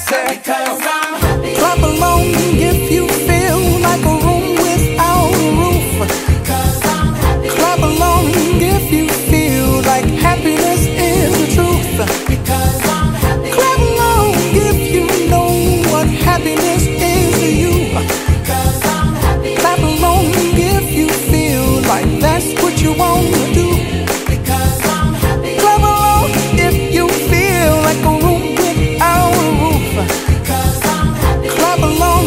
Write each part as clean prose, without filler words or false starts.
said, because I'm happy. clap along if you feel like a room without a roof. Because I'm happy. Clap along if you feel like happiness is the truth. Because I'm happy. Clap along if you know what happiness is to you. Because I'm happy. Clap along if you feel like that's what you want to do. Because I'm happy. Clap along if you feel like a room without a roof. Because I'm happy. Clap along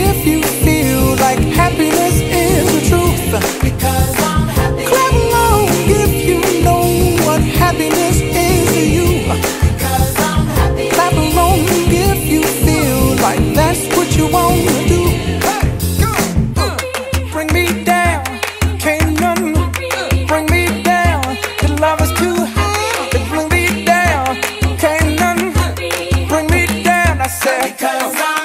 if you feel like happiness is the truth. Because I'm happy. Clap along if you know what happiness is to you. Because I'm happy. Clap along if you feel like that's what you want to do. Bring me down, can't none bring me down. The love is too high to bring me down. Can't none bring me down. I said, Because I'm